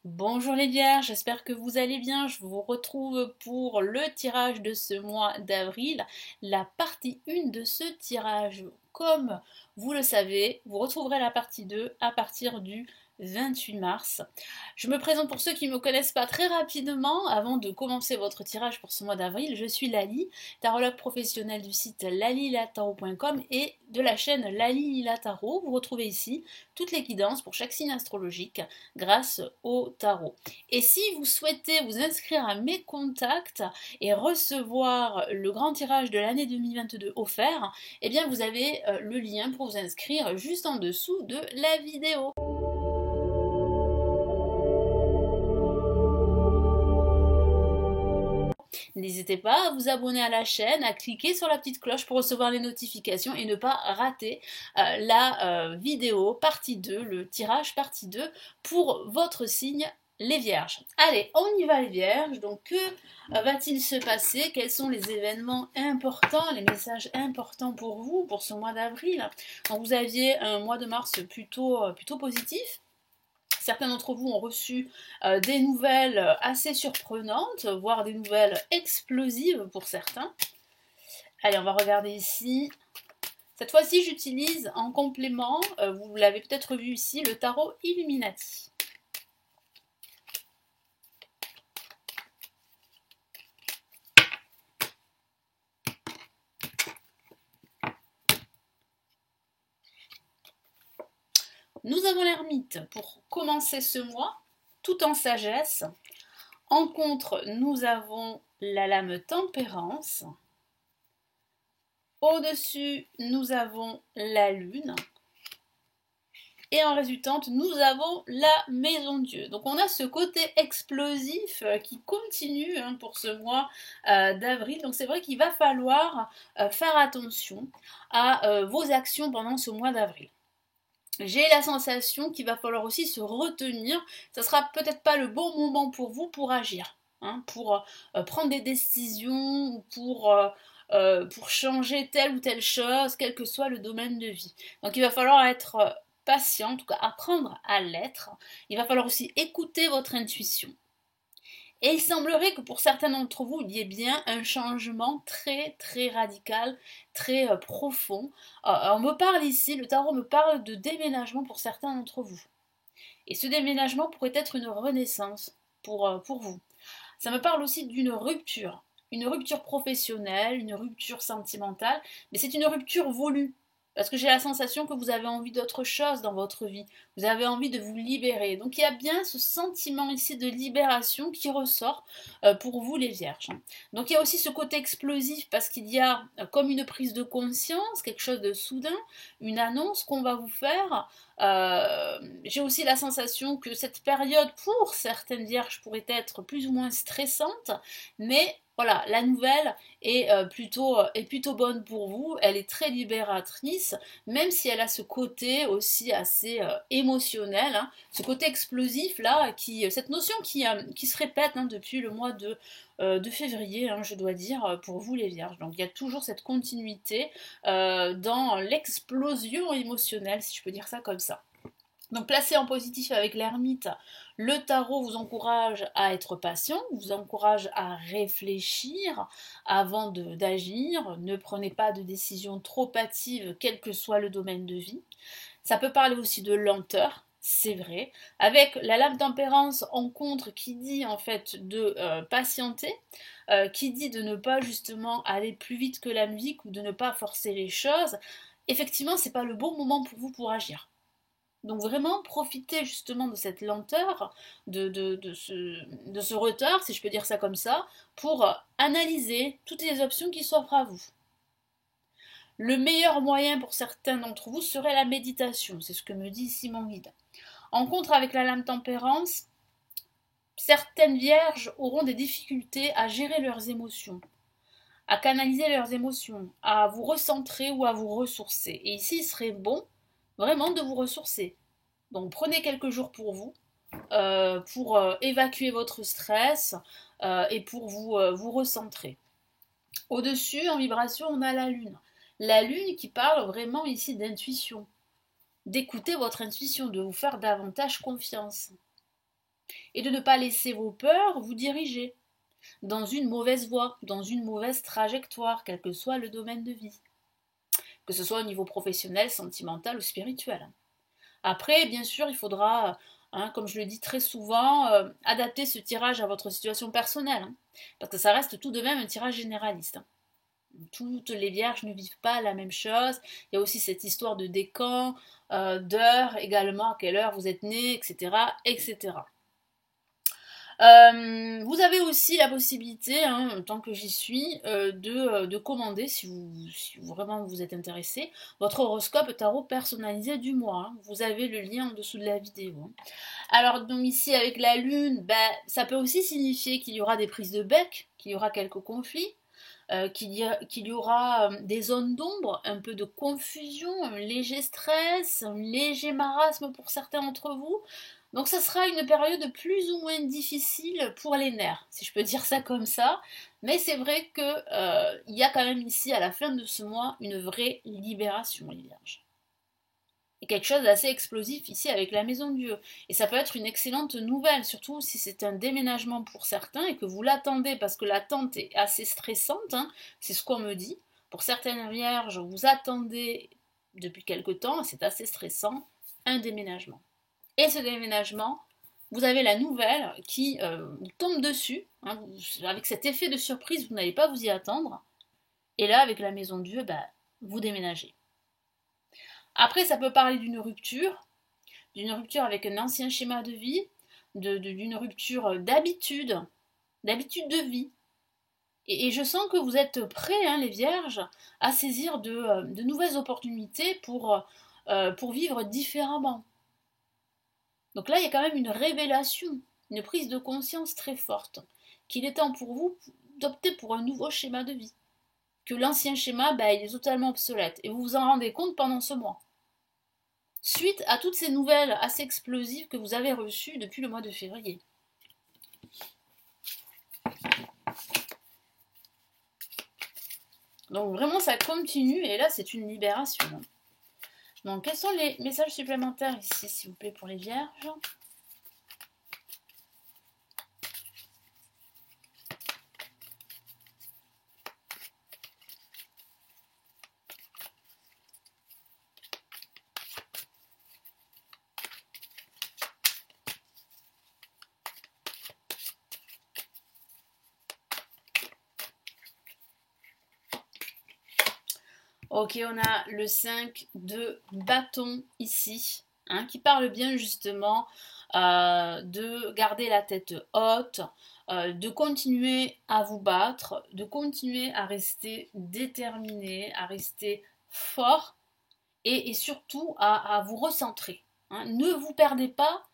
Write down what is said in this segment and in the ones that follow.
Bonjour les Vierges, j'espère que vous allez bien. Je vous retrouve pour le tirage de ce mois d'avril, la partie 1 de ce tirage. Comme vous le savez, vous retrouverez la partie 2 à partir du 28 mars. Je me présente pour ceux qui ne me connaissent pas très rapidement avant de commencer votre tirage pour ce mois d'avril. Je suis Lali, tarologue professionnelle du site lalilataro.com et de la chaîne Lali Lila Tarot. Vous retrouvez ici toutes les guidances pour chaque signe astrologique grâce au tarot. Et si vous souhaitez vous inscrire à mes contacts et recevoir le grand tirage de l'année 2022 offert, eh bien vous avez le lien pour vous inscrire juste en dessous de la vidéo. N'hésitez pas à vous abonner à la chaîne, à cliquer sur la petite cloche pour recevoir les notifications et ne pas rater la vidéo partie 2, le tirage partie 2 pour votre signe les Vierges. Allez, on y va les Vierges. Donc que va-t-il se passer? Quels sont les événements importants, les messages importants pour vous pour ce mois d'avril? Vous aviez un mois de mars plutôt positif. Certains d'entre vous ont reçu des nouvelles assez surprenantes, voire des nouvelles explosives pour certains. Allez, on va regarder ici. Cette fois-ci, j'utilise en complément, vous l'avez peut-être vu ici, le tarot Illuminati. Nous avons l'ermite pour commencer ce mois, tout en sagesse. En contre, nous avons la lame tempérance. Au-dessus, nous avons la lune. Et en résultante, nous avons la maison Dieu. Donc on a ce côté explosif qui continue pour ce mois d'avril. Donc c'est vrai qu'il va falloir faire attention à vos actions pendant ce mois d'avril. J'ai la sensation qu'il va falloir aussi se retenir. Ça sera peut-être pas le bon moment pour vous pour agir, pour prendre des décisions ou pour changer telle ou telle chose, quel que soit le domaine de vie. Donc il va falloir être patient, en tout cas apprendre à l'être. Il va falloir aussi écouter votre intuition. Et il semblerait que pour certains d'entre vous, il y ait bien un changement très très radical, très profond. On me parle ici, le tarot me parle de déménagement pour certains d'entre vous. Et ce déménagement pourrait être une renaissance pour vous. Ça me parle aussi d'une rupture. Une rupture professionnelle, une rupture sentimentale, mais c'est une rupture voulue. Parce que j'ai la sensation que vous avez envie d'autre chose dans votre vie. Vous avez envie de vous libérer. Donc il y a bien ce sentiment ici de libération qui ressort pour vous les Vierges. Donc il y a aussi ce côté explosif parce qu'il y a comme une prise de conscience, quelque chose de soudain, une annonce qu'on va vous faire. J'ai aussi la sensation que cette période pour certaines Vierges pourrait être plus ou moins stressante, mais voilà, la nouvelle est plutôt bonne pour vous, elle est très libératrice, même si elle a ce côté aussi assez émotionnel, ce côté explosif là, cette notion qui se répète depuis le mois de février, je dois dire, pour vous les Vierges. Donc il y a toujours cette continuité dans l'explosion émotionnelle, si je peux dire ça comme ça. Donc placé en positif avec l'ermite, le tarot vous encourage à être patient, vous encourage à réfléchir avant d'agir, ne prenez pas de décisions trop hâtives, quel que soit le domaine de vie. Ça peut parler aussi de lenteur, c'est vrai, avec la lame tempérance en contre qui dit en fait de patienter, qui dit de ne pas justement aller plus vite que la musique ou de ne pas forcer les choses. Effectivement, c'est pas le bon moment pour vous pour agir. Donc vraiment, profitez justement de cette lenteur, de ce retard, si je peux dire ça comme ça, pour analyser toutes les options qui s'offrent à vous. Le meilleur moyen pour certains d'entre vous serait la méditation, c'est ce que me dit ici mon guide. En contre avec la lame tempérance, certaines vierges auront des difficultés à gérer leurs émotions, à canaliser leurs émotions, à vous recentrer ou à vous ressourcer. Et ici, il serait bon vraiment de vous ressourcer. Donc prenez quelques jours pour vous, pour évacuer votre stress et pour vous recentrer. Au-dessus, en vibration, on a la lune. La lune qui parle vraiment ici d'intuition, d'écouter votre intuition, de vous faire davantage confiance. et de ne pas laisser vos peurs vous diriger dans une mauvaise voie, dans une mauvaise trajectoire, quel que soit le domaine de vie, que ce soit au niveau professionnel, sentimental ou spirituel. Après, bien sûr, il faudra, comme je le dis très souvent, adapter ce tirage à votre situation personnelle, parce que ça reste tout de même un tirage généraliste. Toutes les vierges ne vivent pas la même chose. Il y a aussi cette histoire de décan, d'heure également, à quelle heure vous êtes né, etc. etc. Vous avez aussi la possibilité, tant que j'y suis, de commander, si vous vraiment vous êtes intéressé, votre horoscope tarot personnalisé du mois. Vous avez le lien en dessous de la vidéo. Alors donc ici avec la lune, ça peut aussi signifier qu'il y aura des prises de bec, qu'il y aura quelques conflits, qu'il y aura des zones d'ombre, un peu de confusion, un léger stress, un léger marasme pour certains d'entre vous. Donc ça sera une période plus ou moins difficile pour les nerfs, si je peux dire ça comme ça. Mais c'est vrai que il y a quand même ici, à la fin de ce mois, une vraie libération, les vierges. Et quelque chose d'assez explosif ici avec la maison Dieu. Et ça peut être une excellente nouvelle, surtout si c'est un déménagement pour certains et que vous l'attendez, parce que l'attente est assez stressante, c'est ce qu'on me dit. Pour certaines vierges, vous attendez depuis quelque temps, c'est assez stressant, un déménagement. Et ce déménagement, vous avez la nouvelle qui vous tombe dessus, avec cet effet de surprise, vous n'allez pas vous y attendre. Et là, avec la maison Dieu, vous déménagez. Après, ça peut parler d'une rupture avec un ancien schéma de vie, d'une rupture d'habitude de vie. Et je sens que vous êtes prêts, les vierges, à saisir de nouvelles opportunités pour vivre différemment. Donc là, il y a quand même une révélation, une prise de conscience très forte, qu'il est temps pour vous d'opter pour un nouveau schéma de vie. Que l'ancien schéma, il est totalement obsolète. Et vous vous en rendez compte pendant ce mois. Suite à toutes ces nouvelles assez explosives que vous avez reçues depuis le mois de février. Donc vraiment ça continue et là c'est une libération. Donc quels sont les messages supplémentaires ici s'il vous plaît pour les vierges ? Ok, on a le 5 de bâton ici, qui parle bien justement de garder la tête haute, de continuer à vous battre, de continuer à rester déterminé, à rester fort et surtout à vous recentrer. Ne vous perdez pas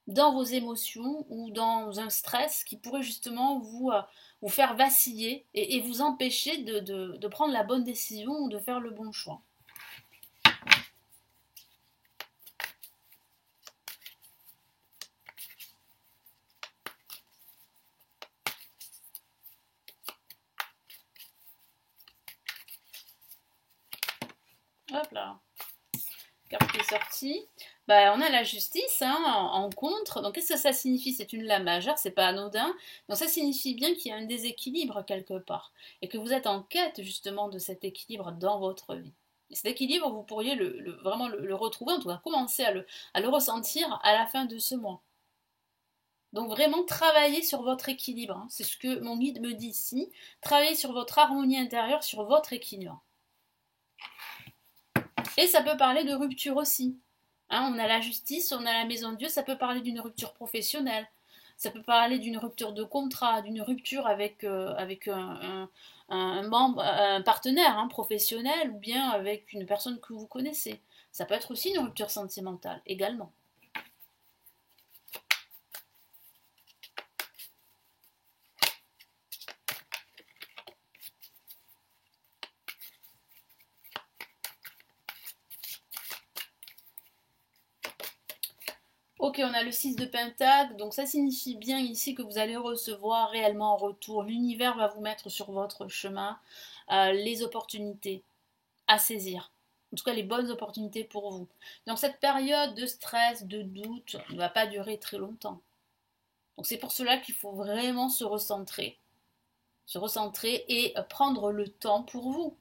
dans vos émotions ou dans un stress qui pourrait justement vous faire vaciller et vous empêcher de prendre la bonne décision ou de faire le bon choix. Hop là, carte qui est sortie. On a la justice en contre. Donc qu'est-ce que ça signifie? C'est une lame majeure, c'est pas anodin. Donc ça signifie bien qu'il y a un déséquilibre quelque part et que vous êtes en quête justement de cet équilibre dans votre vie. Et cet équilibre, vous pourriez vraiment le retrouver, en tout cas commencer à le ressentir à la fin de ce mois. Donc vraiment travailler sur votre équilibre. C'est ce que mon guide me dit ici. Travailler sur votre harmonie intérieure, sur votre équilibre. Et ça peut parler de rupture aussi. On a la justice, on a la maison de Dieu, ça peut parler d'une rupture professionnelle, ça peut parler d'une rupture de contrat, d'une rupture avec un partenaire professionnel ou bien avec une personne que vous connaissez. Ça peut être aussi une rupture sentimentale également. Ok, on a le 6 de Pentacle, donc ça signifie bien ici que vous allez recevoir réellement en retour. L'univers va vous mettre sur votre chemin les opportunités à saisir. En tout cas, les bonnes opportunités pour vous. Donc cette période de stress, de doute ne va pas durer très longtemps. Donc c'est pour cela qu'il faut vraiment se recentrer et prendre le temps pour vous.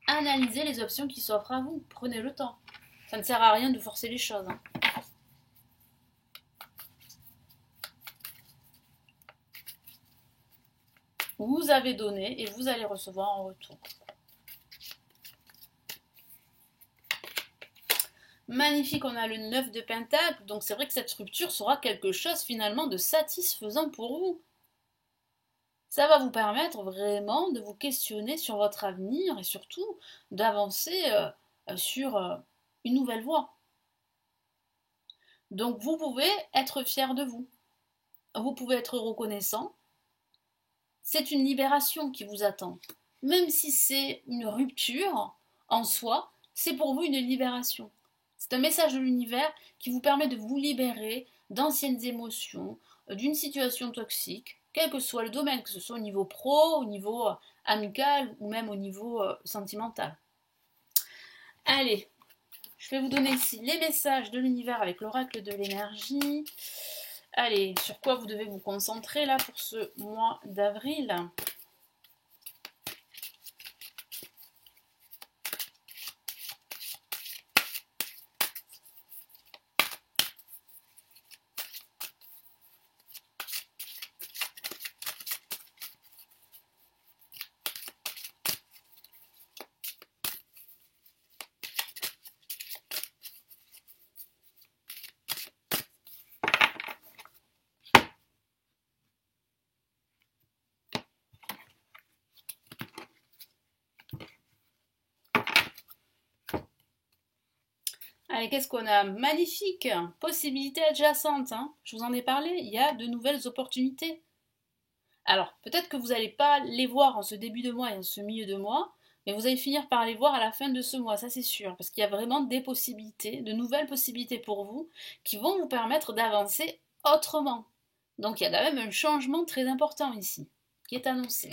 Analysez les options qui s'offrent à vous, prenez le temps. Ça ne sert à rien de forcer les choses. Vous avez donné et vous allez recevoir en retour. Magnifique, on a le 9 de Pentacle, donc c'est vrai que cette rupture sera quelque chose finalement de satisfaisant pour vous. Ça va vous permettre vraiment de vous questionner sur votre avenir et surtout d'avancer sur une nouvelle voie. Donc vous pouvez être fier de vous. Vous pouvez être reconnaissant. C'est une libération qui vous attend. Même si c'est une rupture en soi, c'est pour vous une libération. C'est un message de l'univers qui vous permet de vous libérer d'anciennes émotions, d'une situation toxique, quel que soit le domaine, que ce soit au niveau pro, au niveau amical ou même au niveau sentimental. Allez, je vais vous donner ici les messages de l'univers avec l'oracle de l'énergie. Allez, sur quoi vous devez vous concentrer là pour ce mois d'avril ? Allez, qu'est-ce qu'on a? Magnifique! Possibilités adjacentes, hein. Je vous en ai parlé, il y a de nouvelles opportunités. Alors, peut-être que vous n'allez pas les voir en ce début de mois et en ce milieu de mois, mais vous allez finir par les voir à la fin de ce mois, ça c'est sûr, parce qu'il y a vraiment des possibilités, de nouvelles possibilités pour vous, qui vont vous permettre d'avancer autrement. Donc il y a quand même un changement très important ici, qui est annoncé.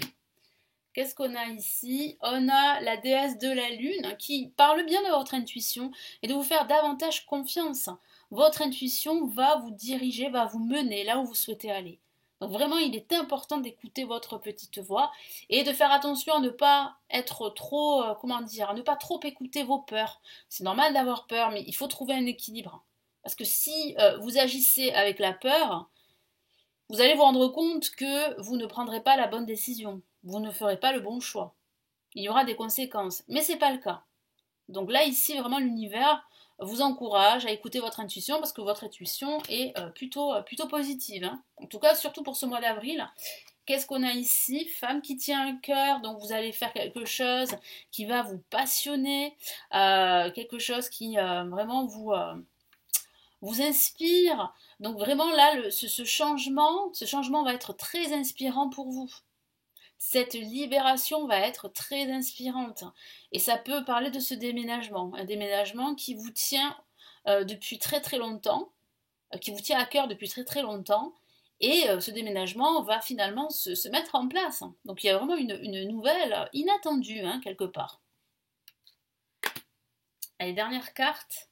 Qu'est-ce qu'on a ici? On a la déesse de la lune qui parle bien de votre intuition et de vous faire davantage confiance. Votre intuition va vous diriger, va vous mener là où vous souhaitez aller. Donc vraiment, il est important d'écouter votre petite voix et de faire attention à ne pas être trop, comment dire, à ne pas trop écouter vos peurs. C'est normal d'avoir peur, mais il faut trouver un équilibre. Parce que si vous agissez avec la peur, vous allez vous rendre compte que vous ne prendrez pas la bonne décision. Vous ne ferez pas le bon choix. Il y aura des conséquences, mais ce n'est pas le cas. Donc là, ici, vraiment, l'univers vous encourage à écouter votre intuition parce que votre intuition est plutôt positive. Hein. En tout cas, surtout pour ce mois d'avril. Qu'est-ce qu'on a ici? Femme qui tient un cœur, donc vous allez faire quelque chose qui va vous passionner, quelque chose qui vraiment vous inspire. Donc vraiment là, ce changement va être très inspirant pour vous. Cette libération va être très inspirante. Et ça peut parler de ce déménagement. Un déménagement qui vous tient depuis très très longtemps, qui vous tient à cœur depuis très très longtemps. Et ce déménagement va finalement se mettre en place. Donc il y a vraiment une nouvelle inattendue, hein, quelque part. Allez, dernière carte.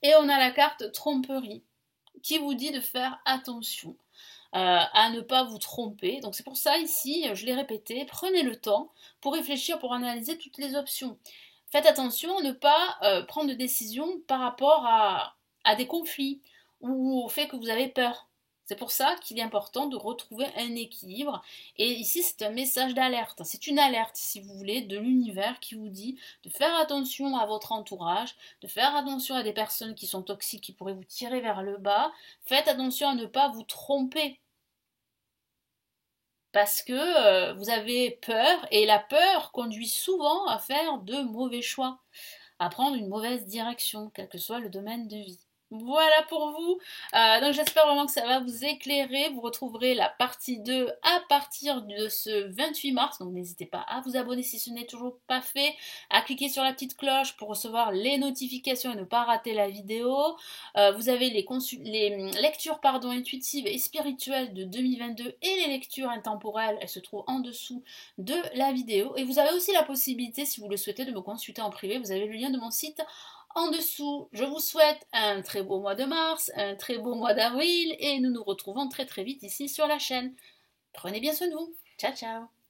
Et on a la carte tromperie, qui vous dit de faire attention. À ne pas vous tromper. Donc c'est pour ça ici, je l'ai répété, prenez le temps pour réfléchir, pour analyser toutes les options. Faites attention à ne pas prendre de décision par rapport à des conflits ou au fait que vous avez peur. C'est pour ça qu'il est important de retrouver un équilibre. Et ici, c'est un message d'alerte. C'est une alerte, si vous voulez, de l'univers qui vous dit de faire attention à votre entourage, de faire attention à des personnes qui sont toxiques, qui pourraient vous tirer vers le bas. Faites attention à ne pas vous tromper. Parce que vous avez peur, et la peur conduit souvent à faire de mauvais choix, à prendre une mauvaise direction, quel que soit le domaine de vie. Voilà pour vous. Donc j'espère vraiment que ça va vous éclairer. Vous retrouverez la partie 2 à partir de ce 28 mars. Donc n'hésitez pas à vous abonner si ce n'est toujours pas fait, à cliquer sur la petite cloche pour recevoir les notifications et ne pas rater la vidéo. Vous avez les lectures intuitives et spirituelles de 2022 et les lectures intemporelles. Elles se trouvent en dessous de la vidéo. Et vous avez aussi la possibilité, si vous le souhaitez, de me consulter en privé. Vous avez le lien de mon site En dessous, je vous souhaite un très beau mois de mars, un très beau mois d'avril et nous nous retrouvons très très vite ici sur la chaîne. Prenez bien soin de vous. Ciao ciao.